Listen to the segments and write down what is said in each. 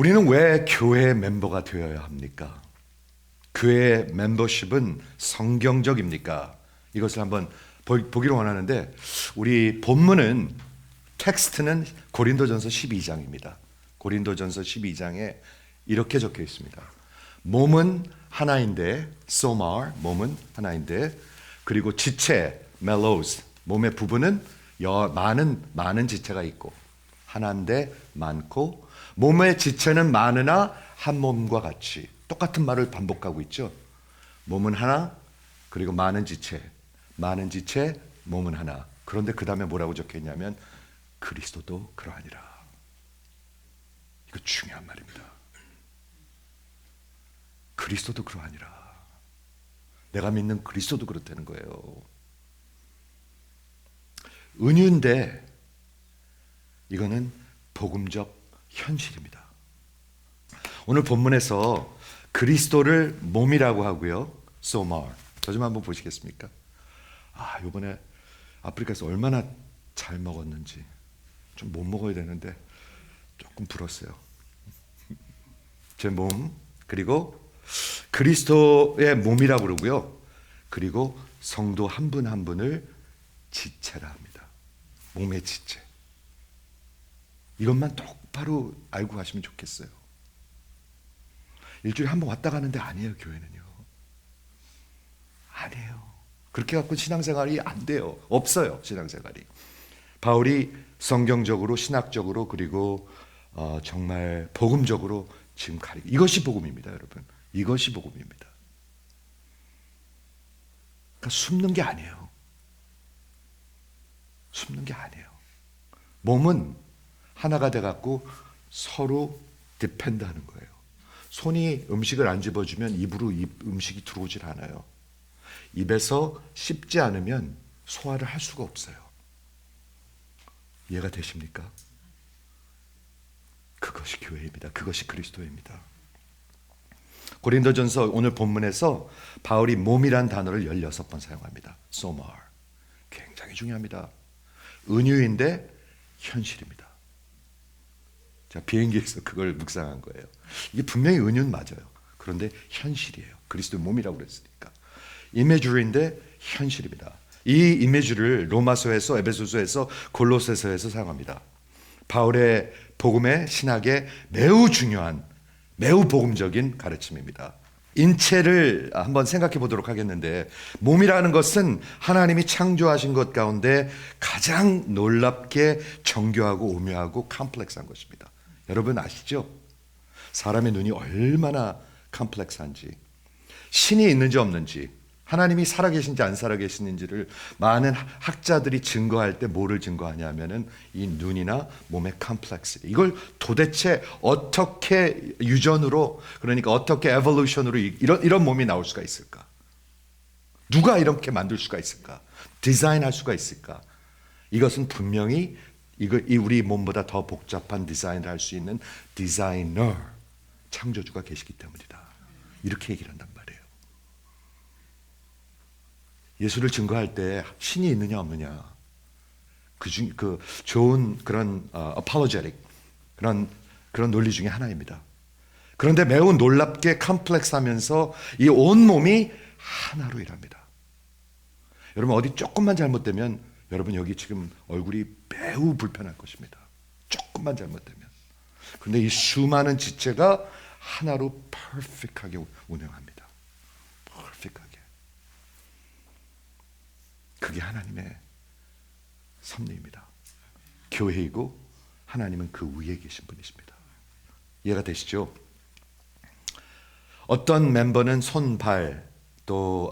우리는 왜 교회 멤버가 되어야 합니까? 교회 멤버십은 성경적입니까? 이것을 한번 보기로 원하는데, 우리 본문은 텍스트는 고린도전서 12장입니다. 고린도전서 12장에 이렇게 적혀 있습니다. 몸은 하나인데, 소마, 몸은 하나인데, 그리고 지체, 멜로스, 몸의 부분은 많은 지체가 있고, 하나인데 많고, 몸의 지체는 많으나 한 몸과 같이, 똑같은 말을 반복하고 있죠. 몸은 하나, 그리고 많은 지체, 몸은 하나. 그런데 그 다음에 뭐라고 적혀 있냐면 그리스도도 그러하니라. 이거 중요한 말입니다. 그리스도도 그러하니라. 내가 믿는 그리스도도 그렇다는 거예요. 은유인데 이거는 복음적 현실입니다. 오늘 본문에서 그리스도를 몸이라고 하고요, 소마. 저 좀 한번 보시겠습니까? 이번에 아프리카에서 얼마나 잘 먹었는지. 좀 못 먹어야 되는데 조금 불었어요. 제 몸, 그리고 그리스도의 몸이라고 그러고요, 그리고 성도 한 분 한 분을 지체라 합니다. 몸의 지체. 이것만 똑바로 알고 가시면 좋겠어요. 일주일에 한 번 왔다 가는데 아니에요, 교회는요. 아니에요. 그렇게 갖고 신앙생활이 안 돼요. 없어요, 신앙생활이. 바울이 성경적으로, 신학적으로, 그리고 정말 복음적으로 지금 가리고, 이것이 복음입니다, 여러분. 이것이 복음입니다. 그러니까 숨는 게 아니에요. 숨는 게 아니에요. 몸은 하나가 돼갖고 서로 디펜드하는 거예요. 손이 음식을 안 집어주면 입으로 음식이 들어오질 않아요. 입에서 씹지 않으면 소화를 할 수가 없어요. 이해가 되십니까? 그것이 교회입니다. 그것이 그리스도입니다. 고린도전서 오늘 본문에서 바울이 몸이란 단어를 16번 사용합니다. 소마. 굉장히 중요합니다. 은유인데 현실입니다. 자, 비행기에서 그걸 묵상한 거예요. 이게 분명히 은유는 맞아요. 그런데 현실이에요. 그리스도의 몸이라고 그랬으니까. 이미지인데 현실입니다. 이 이미지를 로마서에서, 에베소서에서, 골로새서에서 사용합니다. 바울의 복음의 신학의 매우 중요한, 매우 복음적인 가르침입니다. 인체를 한번 생각해 보도록 하겠는데, 몸이라는 것은 하나님이 창조하신 것 가운데 가장 놀랍게 정교하고 오묘하고 컴플렉스한 것입니다. 여러분 아시죠? 사람의 눈이 얼마나 컴플렉스한지, 신이 있는지 없는지, 하나님이 살아계신지 안 살아계시는지를 많은 학자들이 증거할 때 뭐를 증거하냐면은 이 눈이나 몸의 컴플렉스. 이걸 도대체 어떻게 유전으로, 그러니까 어떻게 에볼루션으로 이런 몸이 나올 수가 있을까? 누가 이렇게 만들 수가 있을까? 디자인할 수가 있을까? 이것은 분명히 이 우리 몸보다 더 복잡한 디자인을 할 수 있는 디자이너, 창조주가 계시기 때문이다. 이렇게 얘기를 한단 말이에요. 예수를 증거할 때 신이 있느냐 없느냐, 그 좋은 그런 apologetic 그런 논리 중에 하나입니다. 그런데 매우 놀랍게 컴플렉스하면서 이 온 몸이 하나로 일합니다. 여러분 어디 조금만 잘못되면 여러분 여기 지금 얼굴이 매우 불편할 것입니다. 조금만 잘못되면. 그런데 이 수많은 지체가 하나로 퍼펙트하게 운영합니다. 퍼펙트하게. 그게 하나님의 섭리입니다. 교회이고 하나님은 그 위에 계신 분이십니다. 이해가 되시죠? 어떤 멤버는 손발 또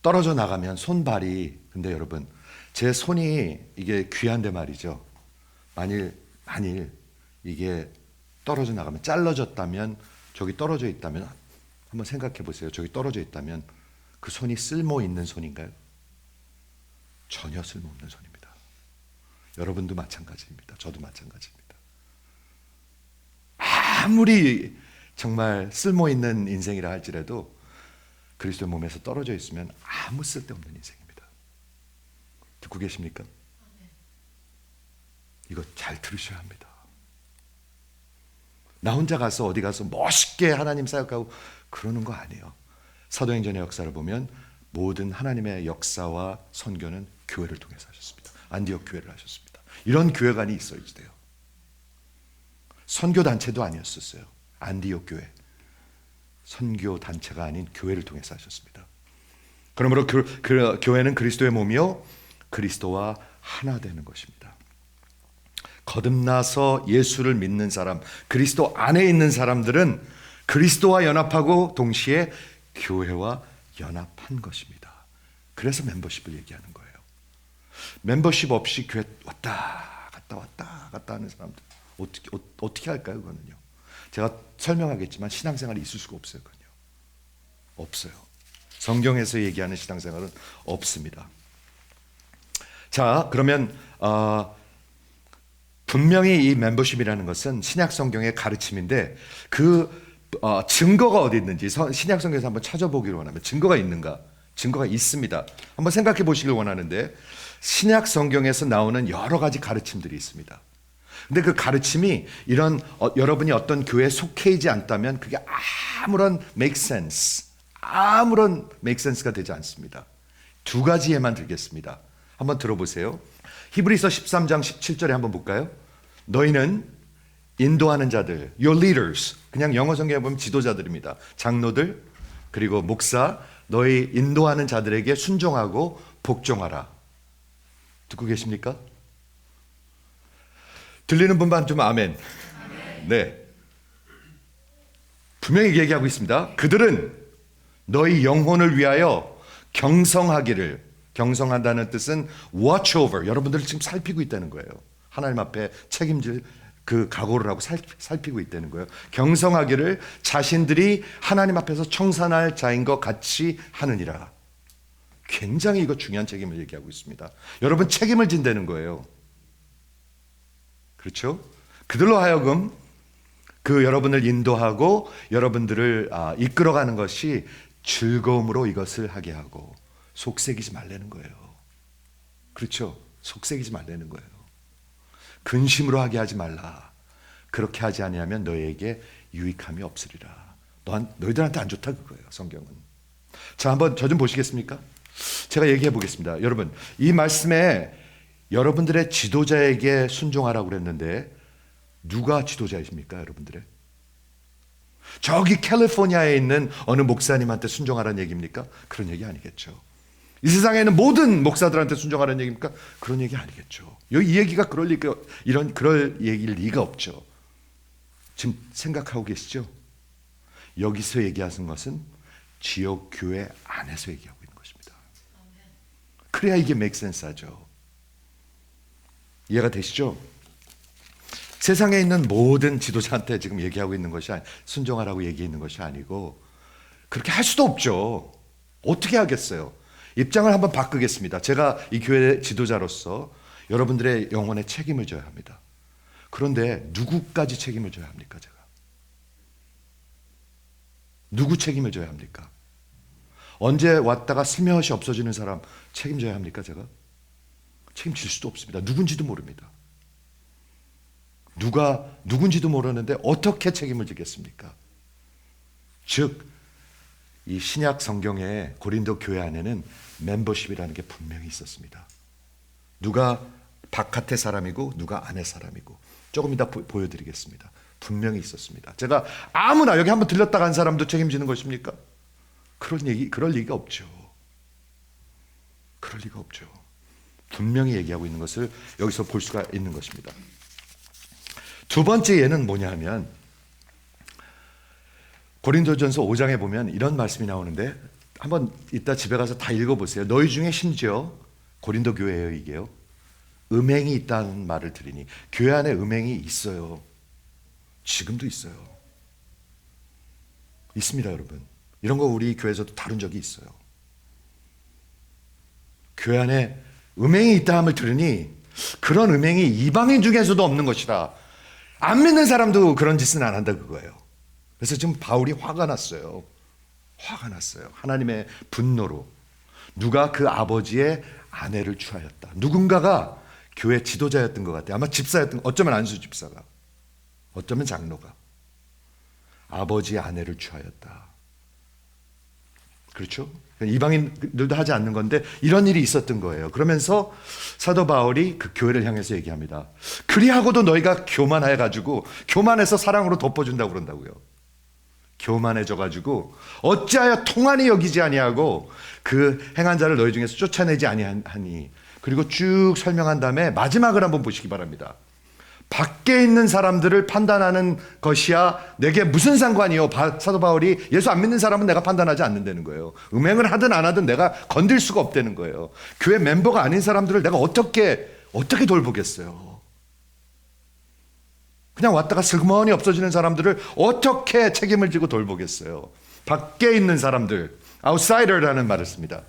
떨어져 나가면 손발이, 근데 여러분 제 손이 이게 귀한데 말이죠. 만일 이게 떨어져 나가면, 잘라졌다면, 저기 떨어져 있다면 한번 생각해 보세요. 저기 떨어져 있다면 그 손이 쓸모 있는 손인가요? 전혀 쓸모없는 손입니다. 여러분도 마찬가지입니다. 저도 마찬가지입니다. 아무리 정말 쓸모있는 인생이라 할지라도 그리스도의 몸에서 떨어져 있으면 아무 쓸데없는 인생입니다. 듣고 계십니까? 이거 잘 들으셔야 합니다. 나 혼자 가서 어디 가서 멋있게 하나님 사역하고 그러는 거 아니에요. 사도행전의 역사를 보면 모든 하나님의 역사와 선교는 교회를 통해서 하셨습니다. 안디옥 교회를 하셨습니다. 이런 교회관이 있어야지 돼요. 선교단체도 아니었었어요. 안디옥 교회. 선교단체가 아닌 교회를 통해서 하셨습니다. 그러므로 교회는 그리스도의 몸이요 그리스도와 하나 되는 것입니다. 거듭나서 예수를 믿는 사람, 그리스도 안에 있는 사람들은 그리스도와 연합하고 동시에 교회와 연합한 것입니다. 그래서 멤버십을 얘기하는 거예요. 멤버십 없이 교회 왔다 갔다 하는 사람들 어떻게 할까요? 그거는요. 제가 설명하겠지만 신앙생활이 있을 수가 없어요. 그건요. 없어요. 성경에서 얘기하는 신앙생활은 없습니다. 자, 그러면 분명히 이 멤버십이라는 것은 신약 성경의 가르침인데 그 증거가 어디 있는지 신약 성경에서 한번 찾아보기를 원하면 증거가 있는가? 증거가 있습니다. 한번 생각해 보시길 원하는데 신약 성경에서 나오는 여러 가지 가르침들이 있습니다. 근데 그 가르침이 이런 여러분이 어떤 교회에 속해 있지 않다면 그게 아무런 make sense가 되지 않습니다. 두 가지에만 들겠습니다. 한번 들어보세요. 히브리서 13장 17절에 한번 볼까요? 너희는 인도하는 자들, your leaders, 그냥 영어 성경에 보면 지도자들입니다. 장로들, 그리고 목사, 너희 인도하는 자들에게 순종하고 복종하라. 듣고 계십니까? 들리는 분만 좀 아멘. 네. 분명히 얘기하고 있습니다. 그들은 너희 영혼을 위하여 경성하기를, 경성한다는 뜻은 watch over, 여러분들을 지금 살피고 있다는 거예요. 하나님 앞에 책임질 그 각오를 하고 살피고 있다는 거예요. 경성하기를 자신들이 하나님 앞에서 청산할 자인 것 같이 하느니라. 굉장히 이거 중요한 책임을 얘기하고 있습니다. 여러분 책임을 진다는 거예요. 그렇죠? 그들로 하여금 그 여러분을 인도하고 여러분들을 이끌어가는 것이 즐거움으로 이것을 하게 하고 속색이지 말라는 거예요. 그렇죠? 속색이지 말라는 거예요. 근심으로 하게 하지 말라. 그렇게 하지 아니하면 너희에게 유익함이 없으리라. 너희들한테 안 좋다 그거예요. 성경은. 자, 한번 저 좀 보시겠습니까? 제가 얘기해 보겠습니다. 여러분, 이 말씀에 여러분들의 지도자에게 순종하라고 그랬는데 누가 지도자이십니까? 여러분들의? 저기 캘리포니아에 있는 어느 목사님한테 순종하라는 얘기입니까? 그런 얘기 아니겠죠. 이 세상에 있는 모든 목사들한테 순종하라는 얘기입니까? 그런 얘기 아니겠죠. 이 얘기가 그럴 얘기일 리가 없죠. 지금 생각하고 계시죠? 여기서 얘기하는 것은 지역 교회 안에서 얘기하고 있는 것입니다. 그래야 이게 make sense 하죠. 이해가 되시죠? 세상에 있는 모든 지도자한테 지금 얘기하고 있는 것이 순종하라고 얘기하는 것이 아니고 그렇게 할 수도 없죠. 어떻게 하겠어요? 입장을 한번 바꾸겠습니다. 제가 이 교회 지도자로서 여러분들의 영혼에 책임을 져야 합니다. 그런데 누구까지 책임을 져야 합니까? 제가 누구 책임을 져야 합니까? 언제 왔다가 슬며시 없어지는 사람 책임져야 합니까? 제가 책임질 수도 없습니다. 누군지도 모릅니다. 누가 누군지도 모르는데 어떻게 책임을 지겠습니까? 즉, 이 신약 성경의 고린도 교회 안에는 멤버십이라는 게 분명히 있었습니다. 누가 바깥의 사람이고 누가 안의 사람이고 조금 이따 보여드리겠습니다. 분명히 있었습니다. 제가 아무나 여기 한번 들렸다 간 사람도 책임지는 것입니까? 그럴 리가 없죠. 그럴 리가 없죠. 분명히 얘기하고 있는 것을 여기서 볼 수가 있는 것입니다. 두 번째 예는 뭐냐 하면 고린도전서 5장에 보면 이런 말씀이 나오는데 한번 이따 집에 가서 다 읽어보세요. 너희 중에 심지어 고린도 교회예요 이게요. 음행이 있다는 말을 들으니 교회 안에 음행이 있어요. 지금도 있어요. 있습니다 여러분. 이런 거 우리 교회에서도 다룬 적이 있어요. 교회 안에 음행이 있다함을 들으니 그런 음행이 이방인 중에서도 없는 것이다. 안 믿는 사람도 그런 짓은 안 한다 그거예요. 그래서 지금 바울이 화가 났어요. 화가 났어요. 하나님의 분노로. 누가 그 아버지의 아내를 취하였다. 누군가가 교회 지도자였던 것 같아요. 아마 집사였던, 어쩌면 안수 집사가, 어쩌면 장로가. 아버지의 아내를 취하였다. 그렇죠? 이방인들도 하지 않는 건데 이런 일이 있었던 거예요. 그러면서 사도 바울이 그 교회를 향해서 얘기합니다. 그리하고도 너희가 교만해가지고 교만해서 사랑으로 덮어준다고 그런다고요. 교만해져가지고 어찌하여 통한이 여기지 아니하고 그 행한 자를 너희 중에서 쫓아내지 아니하니. 그리고 쭉 설명한 다음에 마지막을 한번 보시기 바랍니다. 밖에 있는 사람들을 판단하는 것이야 내게 무슨 상관이요. 사도 바울이 예수 안 믿는 사람은 내가 판단하지 않는다는 거예요. 음행을 하든 안 하든 내가 건들 수가 없다는 거예요. 교회 멤버가 아닌 사람들을 내가 어떻게 돌보겠어요. 그냥 왔다가 슬그머니 없어지는 사람들을 어떻게 책임을 지고 돌보겠어요. 밖에 있는 사람들, outsider라는 말을 씁니다.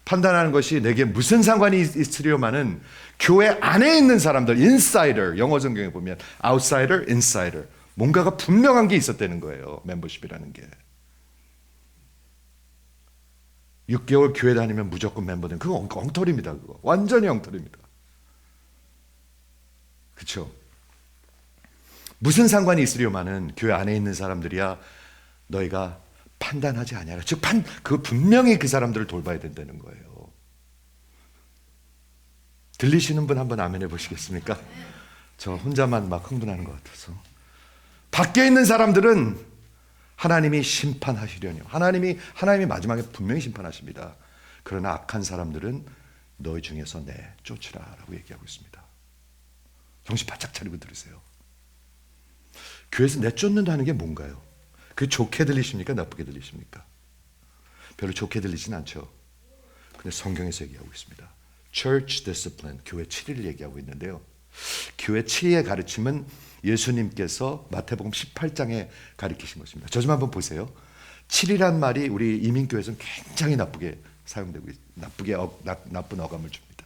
판단하는 것이 내게 무슨 상관이 있으려마는 교회 안에 있는 사람들, insider, 영어 성경에 보면 outsider, insider, 뭔가가 분명한 게 있었다는 거예요. 멤버십이라는 게. 6개월 교회 다니면 무조건 멤버 되는 그거 엉터리입니다. 그거 완전히 엉터리입니다. 그렇죠? 무슨 상관이 있으려마는 교회 안에 있는 사람들이야 너희가 판단하지 아니하라. 즉, 분명히 그 사람들을 돌봐야 된다는 거예요. 들리시는 분 한번 아멘 해보시겠습니까? 저 혼자만 막 흥분하는 것 같아서. 밖에 있는 사람들은 하나님이 심판하시려뇨. 하나님이 마지막에 분명히 심판하십니다. 그러나 악한 사람들은 너희 중에서 내쫓으라라고 얘기하고 있습니다. 정신 바짝 차리고 들으세요. 교회에서 내쫓는다는 게 뭔가요? 그게 좋게 들리십니까? 나쁘게 들리십니까? 별로 좋게 들리진 않죠. 근데 성경에서 얘기하고 있습니다. Church discipline, 교회 7일을 얘기하고 있는데요. 교회 7일의 가르침은 예수님께서 마태복음 18장에 가르치신 것입니다. 저 좀 한번 보세요. 7이란 말이 우리 이민교회에서는 굉장히 나쁘게 사용되고 나쁜 어감을 줍니다.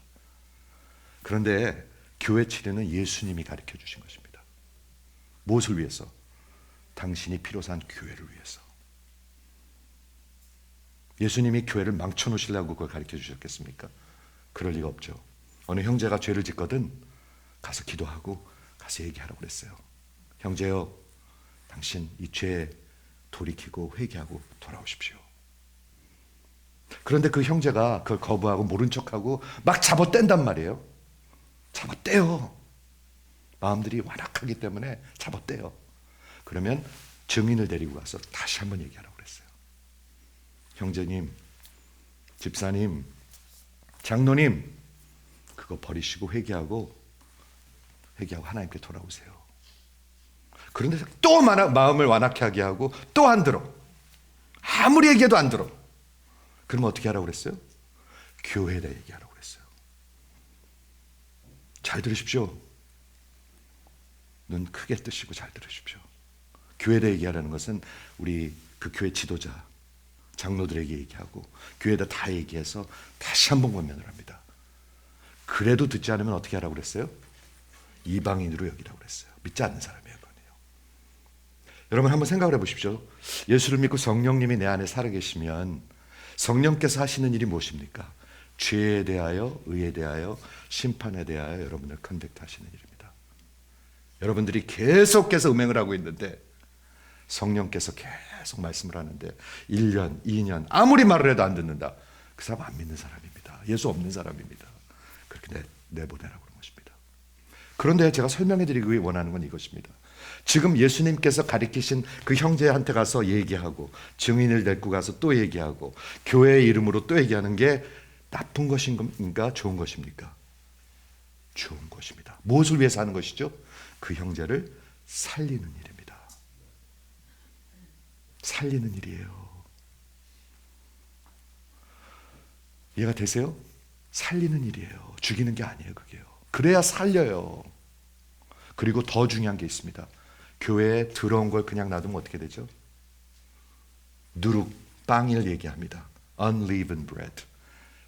그런데 교회 7일은 예수님이 가르쳐 주신 것입니다. 무엇을 위해서? 당신이 피로 산 교회를 위해서. 예수님이 교회를 망쳐놓으시려고 그걸 가르쳐 주셨겠습니까? 그럴 리가 없죠. 어느 형제가 죄를 짓거든 가서 기도하고 가서 얘기하라고 그랬어요. 형제요, 당신 이 죄에 돌이키고 회개하고 돌아오십시오. 그런데 그 형제가 그걸 거부하고 모른 척하고 막 잡아뗀단 말이에요. 잡아떼요. 마음들이 완악하기 때문에 잡아떼요. 그러면 증인을 데리고 가서 다시 한번 얘기하라고 그랬어요. 형제님, 집사님, 장로님, 그거 버리시고 회개하고 하나님께 돌아오세요. 그런데 또 마음을 완악하게 하게 하고 또 안 들어. 아무리 얘기해도 안 들어. 그러면 어떻게 하라고 그랬어요? 교회에다 얘기하라고 그랬어요. 잘 들으십시오. 눈 크게 뜨시고 잘 들으십시오. 교회에다 얘기하라는 것은 우리 그 교회 지도자, 장로들에게 얘기하고 교회에다 다 얘기해서 다시 한번 권면을 합니다. 그래도 듣지 않으면 어떻게 하라고 그랬어요? 이방인으로 여기라고 그랬어요. 믿지 않는 사람이에요. 여러분 한번 생각을 해보십시오. 예수를 믿고 성령님이 내 안에 살아계시면 성령께서 하시는 일이 무엇입니까? 죄에 대하여, 의에 대하여, 심판에 대하여 여러분을 컨택트하시는 일입니다. 여러분들이 계속해서 음행을 하고 있는데 성령께서 계속 말씀을 하는데 1년, 2년 아무리 말을 해도 안 듣는다. 그 사람 안 믿는 사람입니다. 예수 없는 사람입니다. 그렇게 내보내라고 그런 것입니다. 그런데 제가 설명해 드리기 원하는 건 이것입니다. 지금 예수님께서 가르치신 그 형제한테 가서 얘기하고 증인을 데리고 가서 또 얘기하고 교회의 이름으로 또 얘기하는 게 나쁜 것인가 좋은 것입니까? 좋은 것입니다. 무엇을 위해서 하는 것이죠? 그 형제를 살리는 일입니다. 살리는 일이에요. 이해가 되세요? 살리는 일이에요. 죽이는 게 아니에요. 그게요. 그래야 살려요. 그리고 더 중요한 게 있습니다. 교회에 들어온 걸 그냥 놔두면 어떻게 되죠? 누룩, 빵을 얘기합니다. Unleavened bread.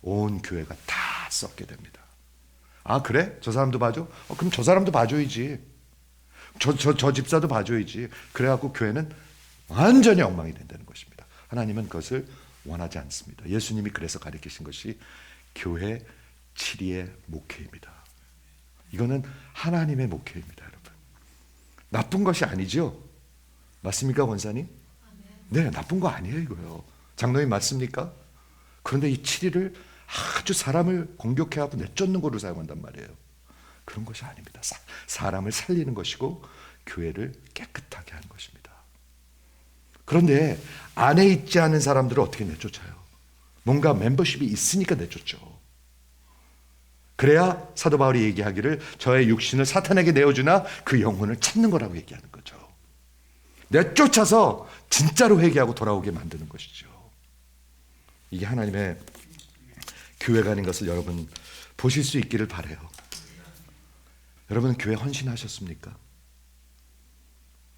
온 교회가 다 썩게 됩니다. 아 그래? 저 사람도 봐줘? 그럼 저 사람도 봐줘야지. 저 집사도 봐줘야지. 그래갖고 교회는 완전히 엉망이 된다는 것입니다. 하나님은 그것을 원하지 않습니다. 예수님이 그래서 가르치신 것이 교회 7위의 목회입니다. 이거는 하나님의 목회입니다. 여러분. 나쁜 것이 아니죠. 맞습니까, 권사님? 네, 나쁜 거 아니에요, 이거요. 장로님 맞습니까? 그런데 이 7일을 아주 사람을 공격해하고 내쫓는 거로 사용한단 말이에요. 그런 것이 아닙니다. 사람을 살리는 것이고 교회를 깨끗하게 하는 것입니다. 그런데 안에 있지 않은 사람들을 어떻게 내쫓아요? 뭔가 멤버십이 있으니까 내쫓죠. 그래야 사도 바울이 얘기하기를 저의 육신을 사탄에게 내어주나 그 영혼을 찾는 거라고 얘기하는 거죠. 내쫓아서 진짜로 회개하고 돌아오게 만드는 것이죠. 이게 하나님의 교회가 아닌 것을 여러분 보실 수 있기를 바라요. 여러분 교회 헌신하셨습니까?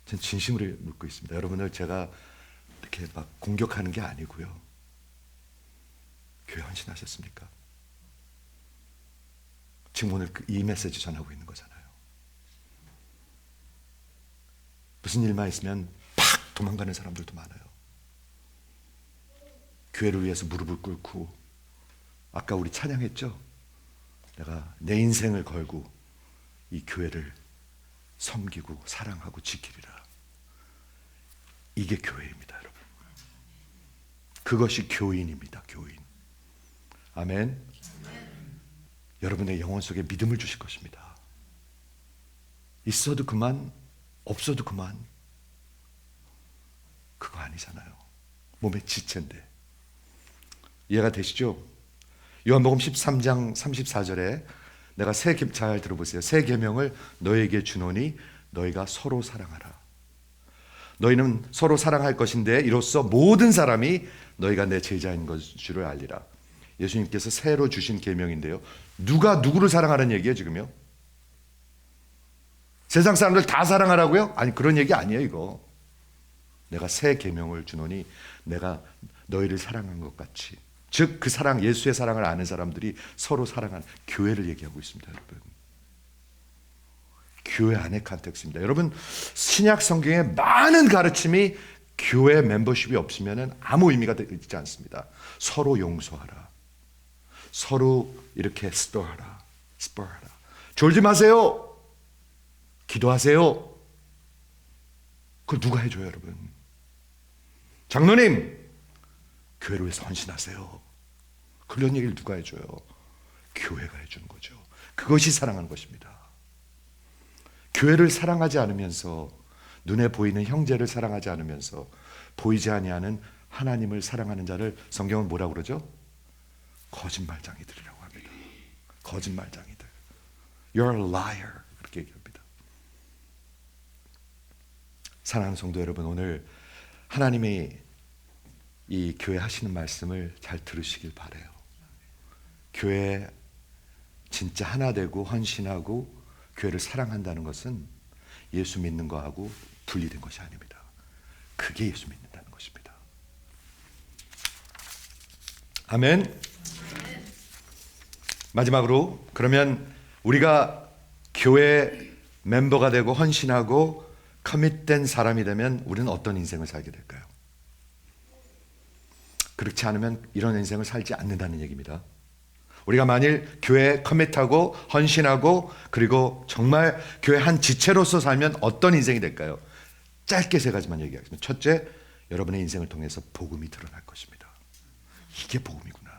전 진심으로 묻고 있습니다. 여러분을 제가 이렇게 막 공격하는 게 아니고요. 교회 헌신하셨습니까? 지금 오늘 이 메시지 전하고 있는 거잖아요. 무슨 일만 있으면 팍 도망가는 사람들도 많아요. 교회를 위해서 무릎을 꿇고 아까 우리 찬양했죠? 내가 내 인생을 걸고 이 교회를 섬기고 사랑하고 지키리라. 이게 교회입니다, 여러분. 그것이 교인입니다, 교인. 아멘. 여러분의 영혼 속에 믿음을 주실 것입니다. 있어도 그만, 없어도 그만. 그거 아니잖아요. 몸의 지체인데. 이해가 되시죠? 요한복음 13장 34절에 내가 잘 들어보세요. 새 계명을 너에게 주노니 너희가 서로 사랑하라. 너희는 서로 사랑할 것인데 이로써 모든 사람이 너희가 내 제자인 줄을 알리라. 예수님께서 새로 주신 계명인데요. 누가 누구를 사랑하라는 얘기예요, 지금요? 세상 사람들 다 사랑하라고요? 아니, 그런 얘기 아니에요, 이거. 내가 새 계명을 주노니 내가 너희를 사랑한 것 같이. 즉, 그 사랑, 예수의 사랑을 아는 사람들이 서로 사랑하는 교회를 얘기하고 있습니다, 여러분. 교회 안의 컨텍스트입니다. 여러분, 신약 성경에 많은 가르침이 교회 멤버십이 없으면 아무 의미가 있지 않습니다. 서로 용서하라. 서로 이렇게 스포하라. 졸지 마세요. 기도하세요. 그걸 누가 해줘요, 여러분? 장로님, 교회를 위해서 헌신하세요. 그런 얘기를 누가 해줘요? 교회가 해주는 거죠. 그것이 사랑하는 것입니다. 교회를 사랑하지 않으면서, 눈에 보이는 형제를 사랑하지 않으면서 보이지 아니하는 하나님을 사랑하는 자를 성경은 뭐라고 그러죠? 거짓말쟁이들이라고 합니다. 거짓말쟁이들. You're a liar. 그렇게 얘기합니다. 사랑하는 성도 여러분, 오늘 하나님이 이 교회 하시는 말씀을 잘 들으시길 바라요. 교회 진짜 하나 되고 헌신하고 교회를 사랑한다는 것은 예수 믿는 거하고 분리된 것이 아닙니다. 그게 예수 믿는다는 것입니다. 아멘. 마지막으로, 그러면 우리가 교회 멤버가 되고 헌신하고 커밋된 사람이 되면 우리는 어떤 인생을 살게 될까요? 그렇지 않으면 이런 인생을 살지 않는다는 얘기입니다. 우리가 만일 교회에 커밋하고 헌신하고 그리고 정말 교회 한 지체로서 살면 어떤 인생이 될까요? 짧게 세 가지만 얘기하겠습니다. 첫째, 여러분의 인생을 통해서 복음이 드러날 것입니다. 이게 복음이구나.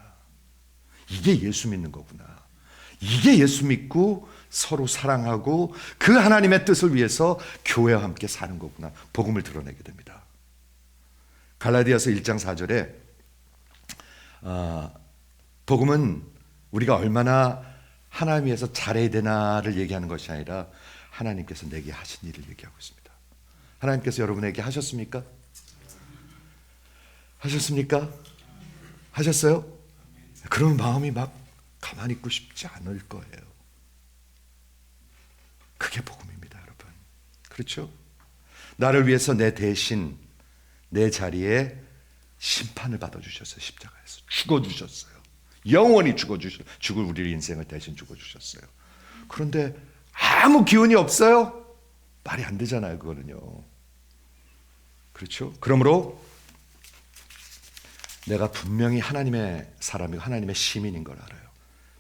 이게 예수 믿는 거구나. 이게 예수 믿고 서로 사랑하고 그 하나님의 뜻을 위해서 교회와 함께 사는 거구나. 복음을 드러내게 됩니다. 갈라디아서 1장 4절에 복음은 우리가 얼마나 하나님 위해서 잘해야 되나를 얘기하는 것이 아니라 하나님께서 내게 하신 일을 얘기하고 있습니다. 하나님께서 여러분에게 하셨습니까? 하셨습니까? 하셨어요? 그런 마음이 막 가만히 있고 싶지 않을 거예요. 그게 복음입니다, 여러분. 그렇죠? 나를 위해서 내 대신 내 자리에 심판을 받아주셨어요. 십자가에서 죽어주셨어요. 영원히 죽을 우리의 인생을 대신 죽어주셨어요. 그런데 아무 기운이 없어요? 말이 안 되잖아요, 그거는요. 그렇죠? 그러므로 내가 분명히 하나님의 사람이고 하나님의 시민인 걸 알아요.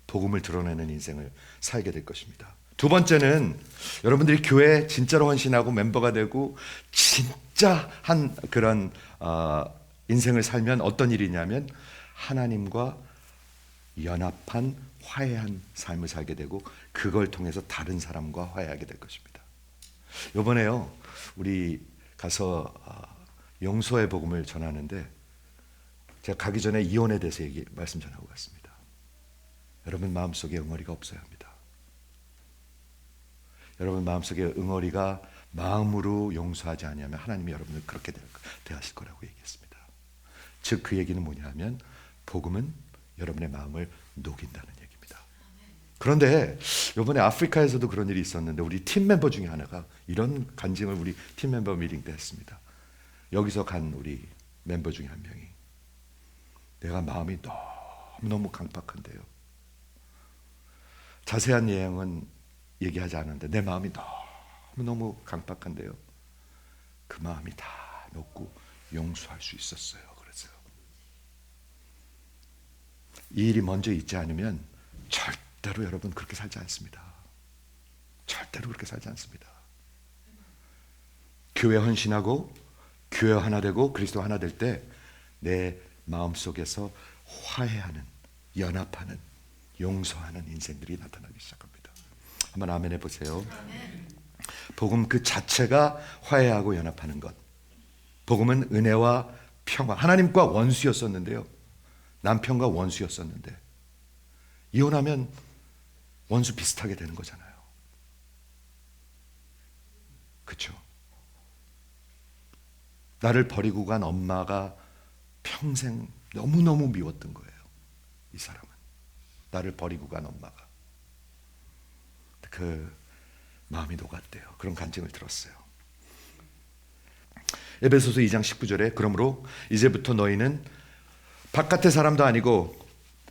복음을 드러내는 인생을 살게 될 것입니다. 두 번째는 여러분들이 교회에 진짜로 헌신하고 멤버가 되고 진짜 한 그런 인생을 살면 어떤 일이냐면 하나님과 연합한 화해한 삶을 살게 되고 그걸 통해서 다른 사람과 화해하게 될 것입니다. 이번에요 우리 가서 용서의 복음을 전하는데 제가 가기 전에 이혼에 대해서 말씀 전하고 갔습니다. 여러분 마음속에 응어리가 없어야 합니다. 여러분 마음속에 응어리가 마음으로 용서하지 않으면 하나님이 여러분을 그렇게 대하실 거라고 얘기했습니다. 즉 그 얘기는 뭐냐 하면 복음은 여러분의 마음을 녹인다는 얘기입니다. 그런데 이번에 아프리카에서도 그런 일이 있었는데 우리 팀 멤버 중에 하나가 이런 간증을 우리 팀 멤버 미팅 때 했습니다. 여기서 간 우리 멤버 중에 한 명이 내가 마음이 너무너무 강팍한데요. 자세한 내용은 얘기하지 않았는데 내 마음이 너무너무 강팍한데요. 그 마음이 다 녹고 용서할 수 있었어요. 그래서요. 이 일이 먼저 있지 않으면 절대로 여러분 그렇게 살지 않습니다. 절대로 그렇게 살지 않습니다. 교회 헌신하고 교회 하나 되고 그리스도 하나 될 때 내 마음속에서 화해하는, 연합하는, 용서하는 인생들이 나타나기 시작합니다. 한번 아멘 해보세요. 아멘. 복음 그 자체가 화해하고 연합하는 것. 복음은 은혜와 평화. 하나님과 원수였었는데요. 남편과 원수였었는데 이혼하면 원수 비슷하게 되는 거잖아요. 그렇죠? 나를 버리고 간 엄마가 평생 너무너무 미웠던 거예요. 이 사람은 나를 버리고 간 엄마가 그 마음이 녹았대요. 그런 간증을 들었어요. 에베소서 2장 19절에 그러므로 이제부터 너희는 바깥의 사람도 아니고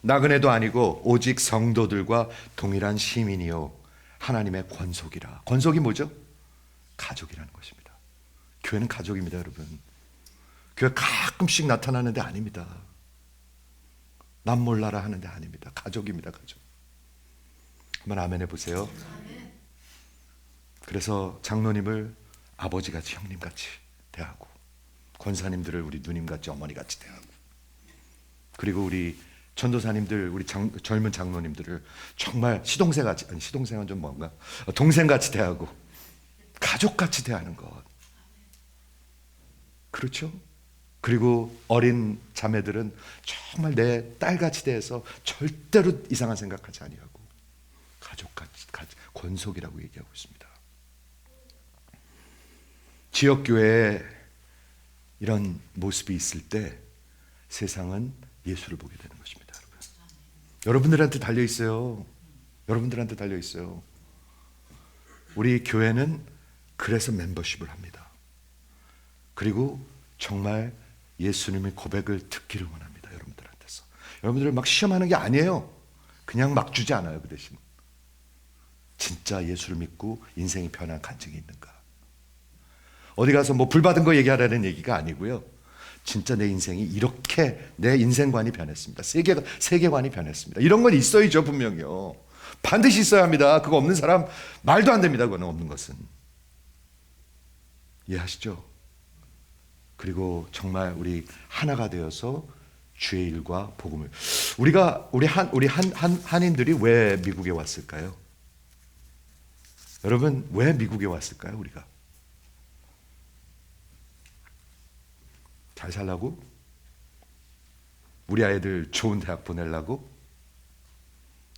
나그네도 아니고 오직 성도들과 동일한 시민이요 하나님의 권속이라. 권속이 뭐죠? 가족이라는 것입니다. 교회는 가족입니다, 여러분. 교회 가끔씩 나타나는데 아닙니다. 남 몰라라 하는데 아닙니다. 가족입니다, 가족. 한번 아멘 해보세요. 그래서 장로님을 아버지같이 형님같이 대하고 권사님들을 우리 누님같이 어머니같이 대하고 그리고 우리 전도사님들 우리 젊은 장로님들을 정말 시동생같이 아니 시동생은 좀 뭔가 동생같이 대하고 가족같이 대하는 것. 그렇죠? 그리고 어린 자매들은 정말 내 딸같이 대해서 절대로 이상한 생각하지 아니하고 가족같이 권속이라고 얘기하고 있습니다. 지역교회에 이런 모습이 있을 때 세상은 예수를 보게 되는 것입니다. 여러분들한테 달려있어요. 여러분들한테 달려있어요. 우리 교회는 그래서 멤버십을 합니다. 그리고 정말 예수님의 고백을 듣기를 원합니다. 여러분들한테서. 여러분들을 막 시험하는 게 아니에요. 그냥 막 주지 않아요. 그 대신 진짜 예수를 믿고 인생이 변한 간증이 있는가. 어디 가서 뭐 불 받은 거 얘기하라는 얘기가 아니고요. 진짜 내 인생이 이렇게 내 인생관이 변했습니다. 세계관이 변했습니다. 이런 건 있어야죠. 분명히요. 반드시 있어야 합니다. 그거 없는 사람 말도 안 됩니다. 그거는 없는 것은. 이해하시죠? 그리고 정말 우리 하나가 되어서 주의 일과 복음을 우리 한인들이 왜 미국에 왔을까요? 여러분 왜 미국에 왔을까요? 우리가 잘 살라고? 우리 아이들 좋은 대학 보내려고?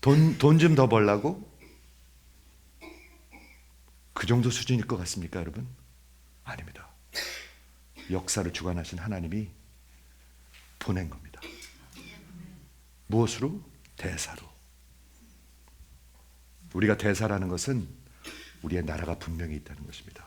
돈 좀 더 벌라고? 그 정도 수준일 것 같습니까, 여러분? 아닙니다. 역사를 주관하신 하나님이 보낸 겁니다. 무엇으로? 대사로. 우리가 대사라는 것은 우리의 나라가 분명히 있다는 것입니다.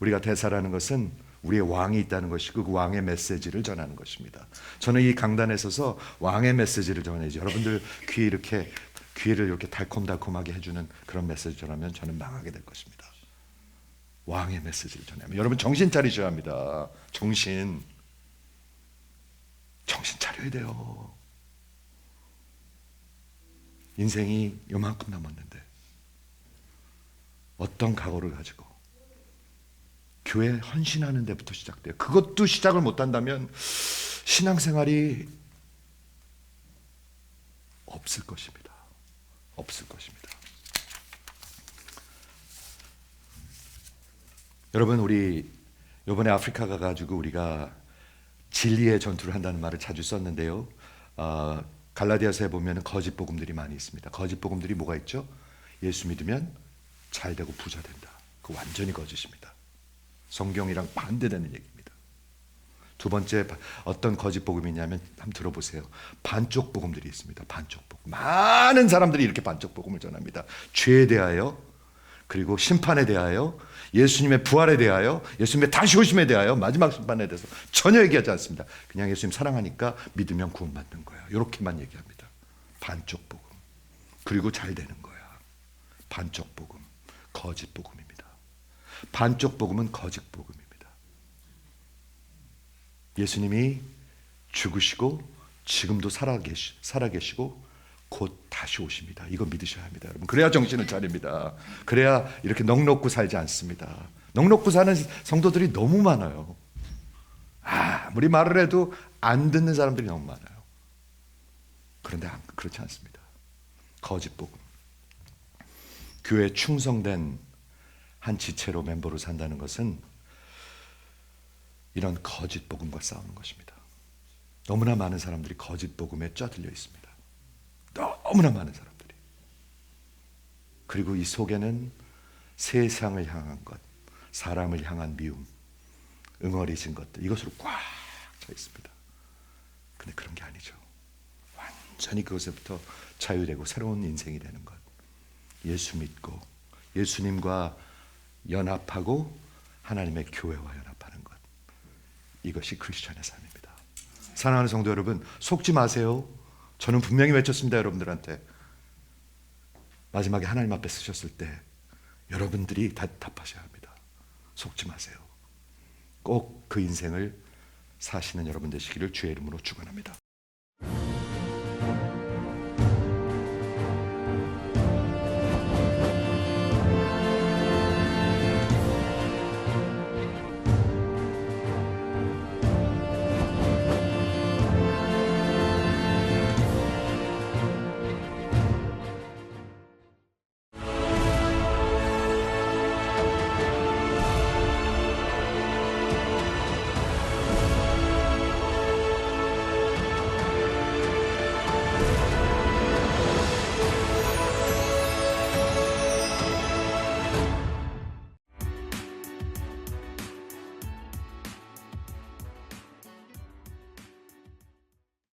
우리가 대사라는 것은 우리의 왕이 있다는 것이고 그 왕의 메시지를 전하는 것입니다. 저는 이 강단에 서서 왕의 메시지를 전해야죠. 여러분들 귀를 이렇게 달콤달콤하게 해주는 그런 메시지 전하면 저는 망하게 될 것입니다. 왕의 메시지를 전하면 여러분 정신 차리셔야 합니다. 정신 차려야 돼요. 인생이 요만큼 남았는데 어떤 각오를 가지고 교회 헌신하는 데부터 시작돼요. 그것도 시작을 못한다면 신앙생활이 없을 것입니다. 없을 것입니다. 여러분, 우리 이번에 아프리카 가가지고 우리가 진리의 전투를 한다는 말을 자주 썼는데요. 갈라디아서에 보면 거짓 복음들이 많이 있습니다. 거짓 복음들이 뭐가 있죠? 예수 믿으면 잘 되고 부자 된다. 그 완전히 거짓입니다. 성경이랑 반대되는 얘기입니다. 두 번째 어떤 거짓 복음이 있냐면 한번 들어보세요. 반쪽 복음들이 있습니다. 반쪽 복음. 많은 사람들이 이렇게 반쪽 복음을 전합니다. 죄에 대하여, 그리고 심판에 대하여, 예수님의 부활에 대하여, 예수님의 다시 오심에 대하여, 마지막 심판에 대해서 전혀 얘기하지 않습니다. 그냥 예수님 사랑하니까 믿으면 구원받는 거야. 이렇게만 얘기합니다. 반쪽 복음. 그리고 잘 되는 거야. 반쪽 복음. 거짓 복음입니다. 반쪽 복음은 거짓 복음입니다. 예수님이 죽으시고 지금도 살아계시고 곧 다시 오십니다. 이거 믿으셔야 합니다, 여러분. 그래야 정신을 차립니다. 그래야 이렇게 넋놓고 살지 않습니다. 넋놓고 사는 성도들이 너무 많아요. 아무리 말을 해도 안 듣는 사람들이 너무 많아요. 그런데 그렇지 않습니다. 거짓 복음. 교회에 충성된 한 지체로 멤버로 산다는 것은 이런 거짓 복음과 싸우는 것입니다. 너무나 많은 사람들이 거짓 복음에 쪄들려 있습니다. 너무나 많은 사람들이. 그리고 이 속에는 세상을 향한 것, 사람을 향한 미움, 응어리진 것들, 이것으로 꽉 차 있습니다. 근데 그런 게 아니죠. 완전히 그것에부터 자유되고 새로운 인생이 되는 것. 예수 믿고 예수님과 연합하고 하나님의 교회와 연합하는 것. 이것이 크리스천의 삶입니다. 사랑하는 성도 여러분, 속지 마세요. 저는 분명히 외쳤습니다, 여러분들한테. 마지막에 하나님 앞에 서셨을 때 여러분들이 답하셔야 합니다. 속지 마세요. 꼭 그 인생을 사시는 여러분 되시기를 주의 이름으로 축원합니다.